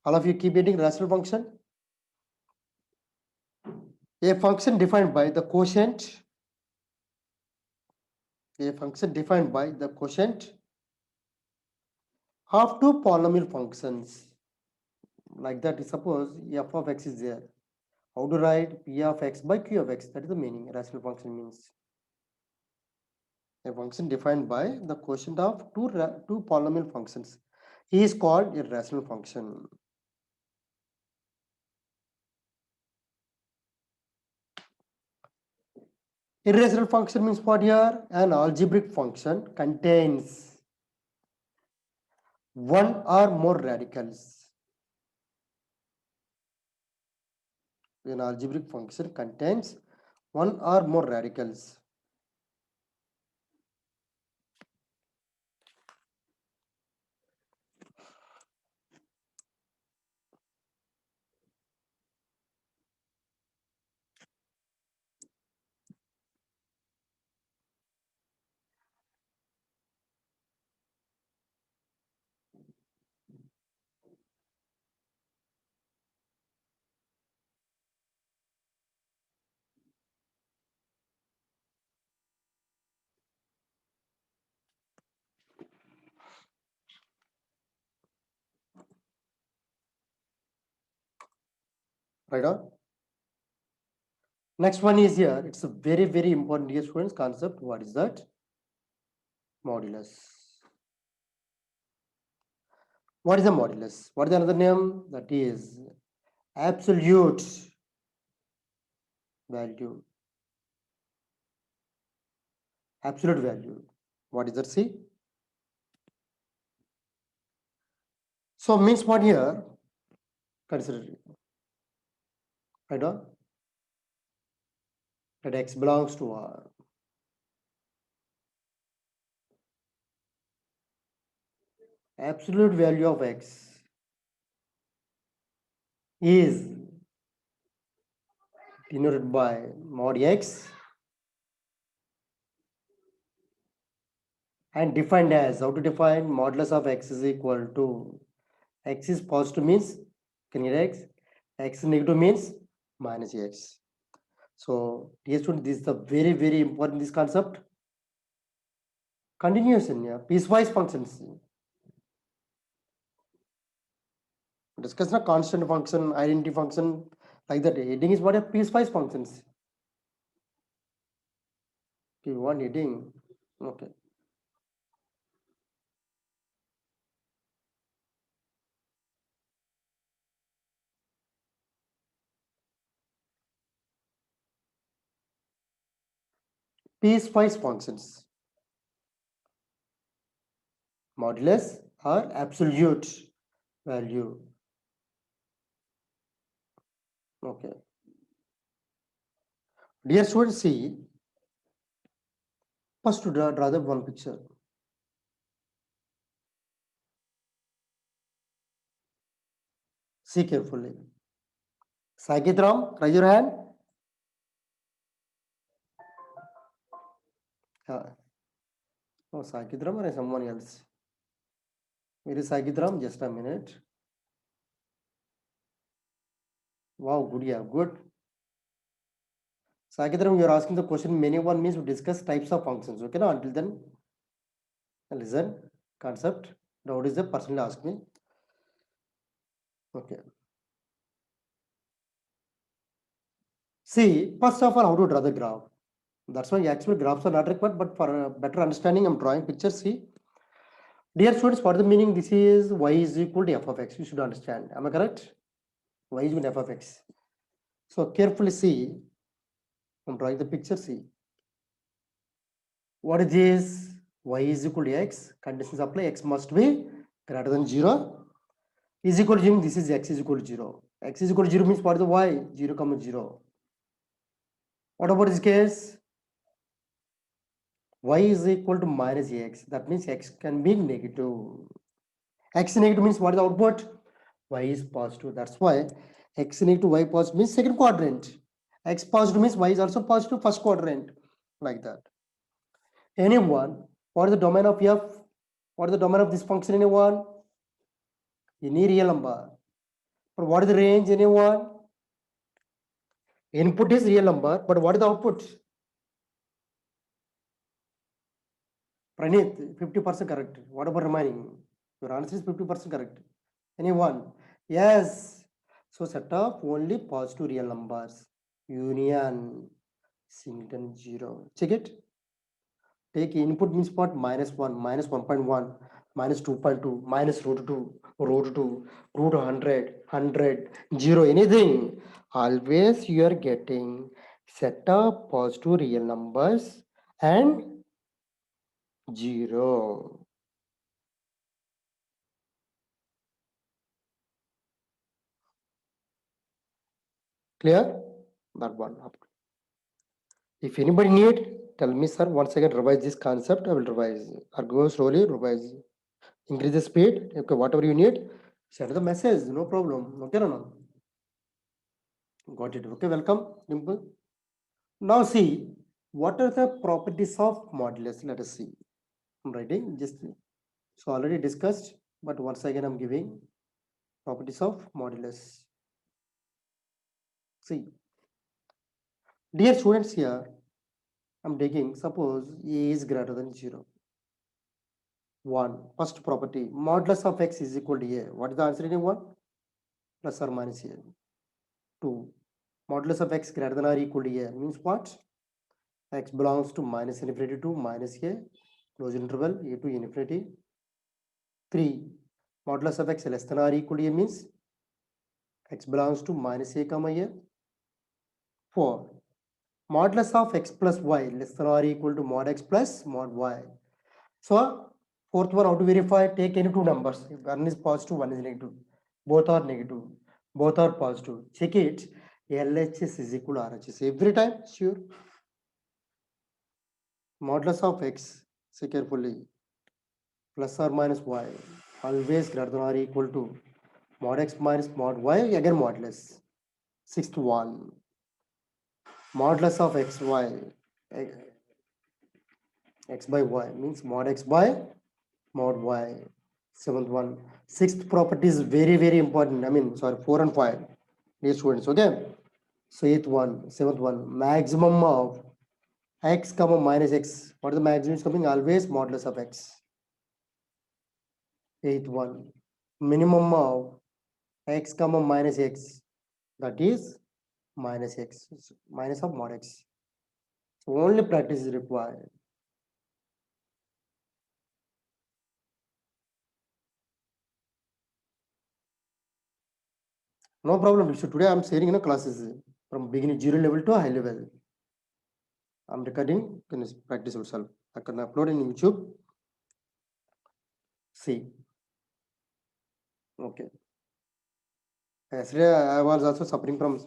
All of you keep hitting rational function. A function defined by the quotient. A function defined by the quotient of two polynomial functions. Like that, suppose f of x is there. How to write p of x by q of x? That is the meaning. Rational function means a function defined by the quotient of two polynomial functions. He is called a rational function. Irrational function means what here? An algebraic function contains one or more radicals. An algebraic function contains one or more radicals. Right on? Next one is here. It's a very, very important, dear students, concept. What is that? Modulus. What is a modulus? What is another name? That is absolute value. Absolute value. What is that? See? So means what here? Consider it. Right on? That x belongs to R. Absolute value of x is denoted by mod x and defined as, how to define modulus of x is equal to x is positive means can get x is negative means minus x. So dear student, this is the very, very important this concept. Continuation, yeah, piecewise functions. Discuss a constant function, identity function, like that. Heading is what a piecewise functions. Okay, one heading. Okay. Piecewise functions. Modulus or absolute value. Okay. Dear students, see, first to draw the one picture. See carefully. Sakitram, raise your hand. Oh, Sakitram or someone else? Where is Sakitram? Just a minute. Wow, good, yeah, good. Sakitram, you are asking the question. Many one means to discuss types of functions. Okay, now until then, listen, concept. Now, what is the personally ask me? Okay. See, first of all, how to draw the graph. That's why actually graphs are not required, but for better understanding, I'm drawing pictures. See, dear students, what is the meaning? This is y is equal to f of x. You should understand. Am I correct? Y is equal to f of x. So carefully see. I'm drawing the picture. See, what is this? Y is equal to x. Conditions apply. X must be greater than 0 is equal to 0, this is x is equal to 0. X is equal to 0 means what is the y? 0, comma 0. What about this case? Y is equal to minus x. That means x can be negative. X negative means what is the output? Y is positive. That's why x negative, y positive means second quadrant. X positive means y is also positive, first quadrant. Like that. Anyone, what is the domain of f? What is the domain of this function, anyone? Any real number. But what is the range, anyone? Input is real number, but what is the output? Pranit, 50% correct. What about remaining? Your answer is 50% correct. Anyone? Yes. So set up only positive real numbers. Union singleton 0. Check it. Take input means what? -1, -1.1, -2.2, minus root 2, root 2, root 100, 0, anything. Always you are getting set up positive real numbers and 0. Clear? That one. If anybody need, tell me, sir. Once again, revise this concept. I will revise. Or go slowly, revise. Increase the speed. Okay, whatever you need, send the message. No problem. Okay, no. Got it. Okay, welcome, Dimple. Now see, what are the properties of modulus? Let us see. I'm writing just so already discussed, but once again I'm giving properties of modulus. See, dear students, here I'm taking suppose a is greater than 0. 1. First property, modulus of x is equal to a. What is the answer in 1? Plus or minus a. 2. Modulus of x greater than or equal to a means what? X belongs to minus infinity to minus a, close interval a to infinity. 3. Modulus of x less than or equal to a means x belongs to minus a comma a. 4. Modulus of x plus y less than or equal to mod x plus mod y. So fourth one, how to verify? Take any two numbers. If one is positive, one is negative. Both are negative. Both are positive. Check it. LHS is equal to RHS. Every time, sure. Modulus of x, say carefully, plus or minus y, always greater than or equal to mod x minus mod y, again modulus. Sixth one, modulus of x, y, x by y means mod x by mod y. Seventh one. Sixth property is very, very important. I mean, sorry, 4 and 5. Dear students, okay? So eighth one, seventh one, maximum of x comma minus x. What is the maximum is coming? Always modulus of x. Eighth one, minimum of x comma minus x. That is minus x, minus of mod x. So only practice is required. No problem. So today I'm sharing classes from beginning 0 level to high level. I'm recording, can practice yourself. I can upload in YouTube. See. Okay. Yesterday I was also suffering from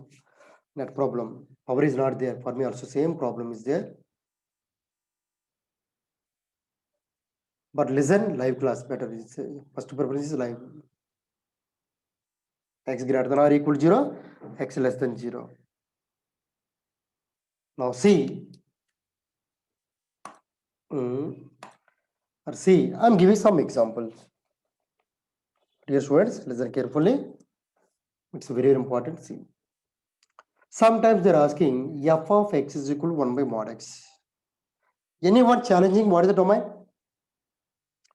that problem. Power is not there. For me also same problem is there. But listen, live class better. First preference is live. X greater than or equal to 0, x less than 0. Now see. Or see, I'm giving some examples. Dear students, listen carefully. It's very important. See. Sometimes they're asking f of x is equal to 1 by mod x. Anyone challenging what is the domain?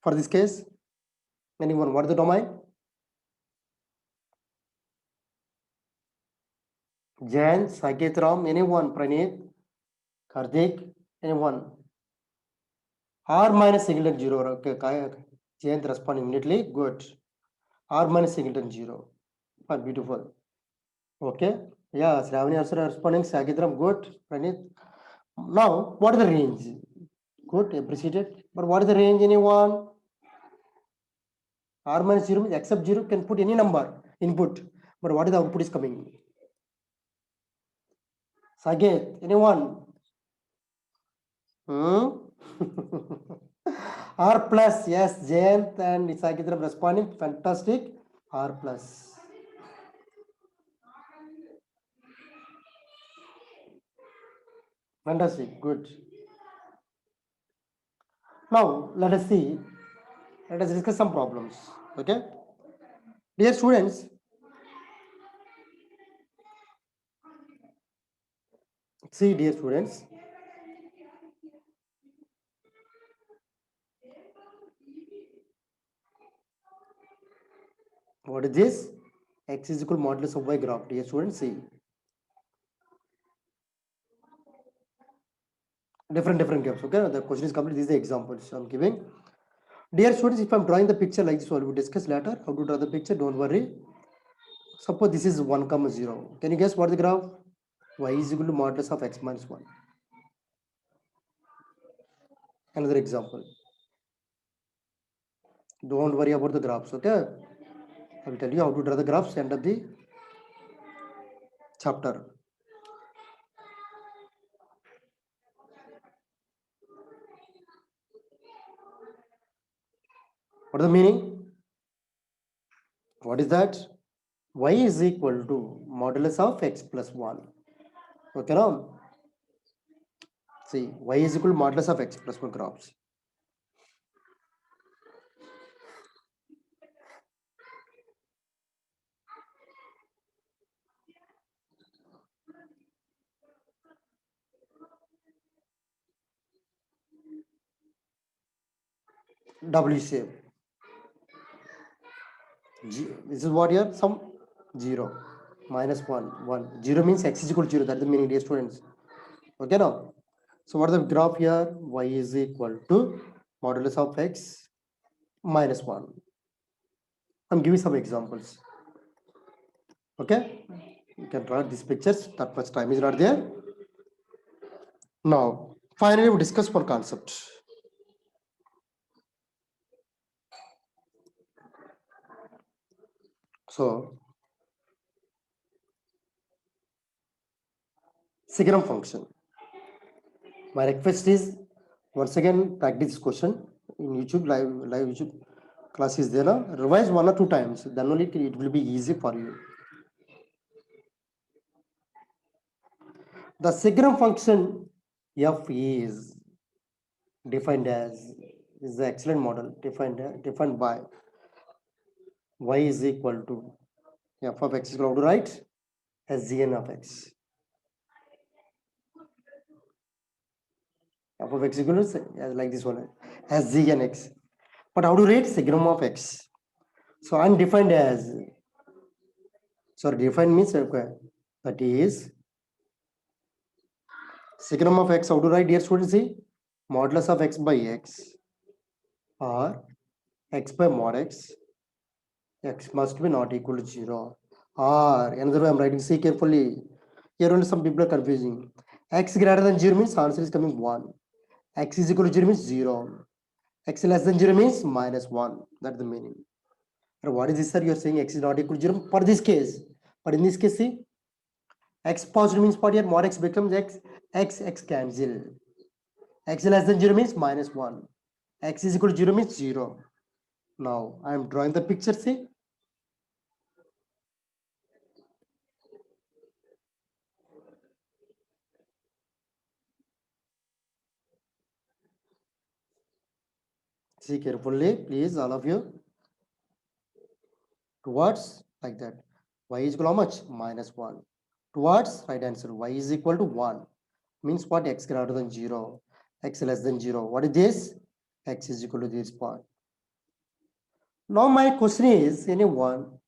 For this case, anyone, what is the domain? Jan, Saket Ram, anyone, Praneet, Karthik, anyone? R minus singleton 0. Okay, Jan respond immediately. Good. R minus singleton 0. Beautiful. Okay. Yeah, Shravani also responding. Saket Ram, good. Praneet. Now, what is the range? Good, appreciated. But what is the range, anyone? R minus 0 means except 0 can put any number input, but what is the output is coming? Saget, anyone? R plus, yes, Jayant and Sakitra responding, fantastic. R plus. Fantastic, good. Now, let us discuss some problems, okay? Dear students, see, dear students, what is this? X is equal to modulus of y graph, dear students, see. Different graphs, okay? The question is complete, these are the examples I'm giving. Dear students, if I'm drawing the picture like this, we'll discuss later how to draw the picture, don't worry. Suppose this is 1, 0. Can you guess what the graph? Y is equal to modulus of x minus 1. Another example. Don't worry about the graphs, okay? I will tell you how to draw the graphs end of the chapter. What is the meaning? What is that? Y is equal to modulus of x plus 1. Okay, now? See, y is equal to modulus of x plus 1 graphs. W shape. This is what here? Some 0. Minus 1. 1. 0 means x is equal to 0. That's the meaning, dear students. Okay, now? So what is the graph here? Y is equal to modulus of x minus 1. I'm giving some examples. Okay? You can draw these pictures. That much time is not there. Now, finally, we discuss one concept. So, Sigram function. My request is once again practice this question in YouTube live YouTube class is there. Now. Revise 1 or 2 times. Then only it will be easy for you. The Sigram function f is defined as is the excellent model defined by y is equal to f of x is equal to right as gn of x. F of x is equal to like this one as gn x. But how to rate sigram of x? So undefined as defined means that is sigram of x. How to write, dear students? See, modulus of x by x or x by mod x. X must be not equal to 0. Or another way I'm writing, see carefully. Here only some people are confusing. X greater than 0 means answer is coming 1. X is equal to 0 means 0. X less than 0 means minus 1. That's the meaning. And what is this, sir? You're saying x is not equal to 0 for this case. But in this case, see, x positive means what here? Mod x becomes x cancel. X less than 0 means minus 1. X is equal to 0 means 0. Now, I am drawing the picture, see. See carefully, please, all of you. Towards like that. Y is equal to how much? Minus 1. Towards right answer. Y is equal to 1. Means what? X greater than 0. X less than 0. What is this? X is equal to this part. Now my question is, anyone?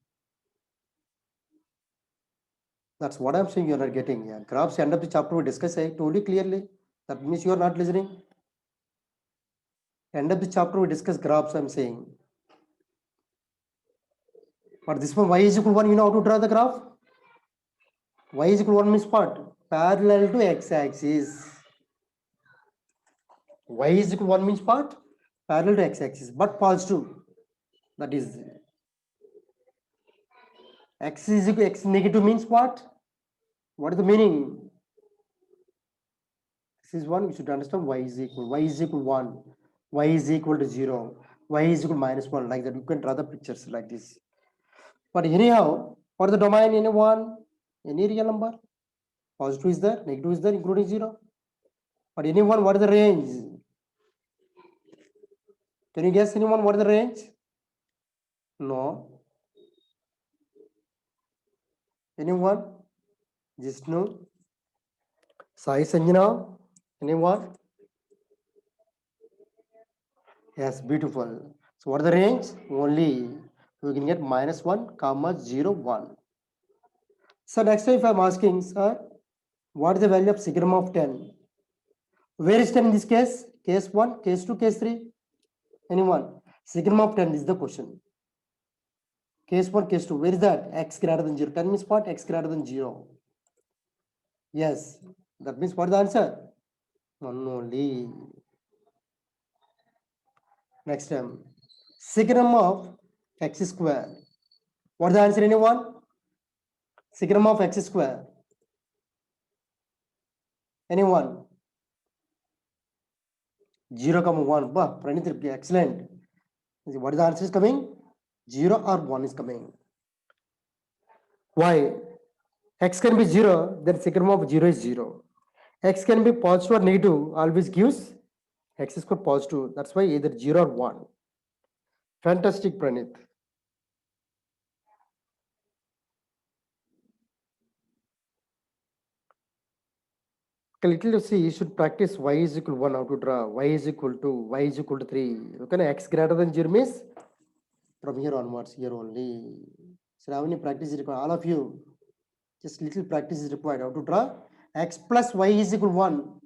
That's what I'm saying. You're not getting. Yeah. Graphs end of the chapter we discuss. I told you clearly. That means you are not listening. End of the chapter we discuss graphs. I'm saying. But this one, y is equal to 1. You know how to draw the graph? Y is equal to 1 means what? Parallel to x-axis. Y is equal to 1 means what? Parallel to x-axis, but positive. That is x is equal x negative means what? What is the meaning? This is one we should understand y is equal 1, y is equal to 0, y is equal to minus 1, like that. You can draw the pictures like this. But anyhow, what is the domain in a 1? Any real number? Positive is there, negative is there, including 0. But anyone, what is the range? Can you guess anyone what is the range? No. Anyone? Jishnu? Sai Sanjana? Anyone? Yes, beautiful. So what is the range? Only we can get minus 1, comma 0, 1. So next time if I'm asking, sir, what is the value of sigma of 10? Where is 10 in this case? Case 1, case 2, case 3? Anyone? Sigma of 10 is the question. Case 1, case 2. Where is that? X greater than 0. 10 means what? X greater than 0. Yes. That means what is the answer? One only. Next time. Sigma of x square. What is the answer, anyone? Sigma of x square. Anyone? 0, 1. Bah, Pranit, excellent. What is the answer is coming? 0 or 1 is coming. Why? X can be 0, then sigma of 0 is 0. X can be positive or negative, always gives x square positive. That's why either 0 or 1. Fantastic, Pranit. Little to see, you should practice y is equal to 1, how to draw, y is equal to, y is equal to 3. Okay, x greater than 0 means from here onwards, here only. So how many practice is required? All of you, just little practice is required. How to draw x plus y is equal to 1.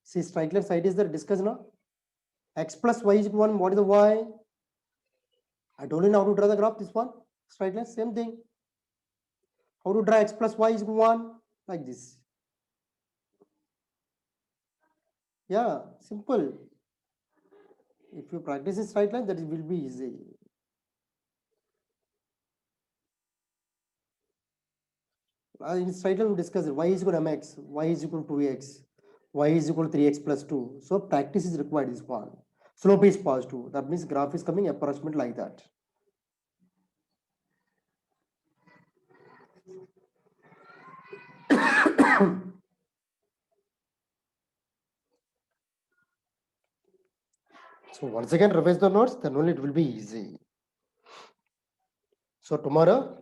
See, straight line side is there, discuss now. X plus y is equal to 1, what is the y? I told you now how to draw the graph, this one, straight line, same thing. How to draw x plus y is equal to 1, like this. Yeah, simple. If you practice in straight line, that will be easy. In straight line, we discuss y is equal to mx, y is equal to 2x, y is equal to 3x plus 2. So practice is required, this one. Slope is positive. That means graph is coming approximate like that. So once again, revise the notes, then only it will be easy. So tomorrow,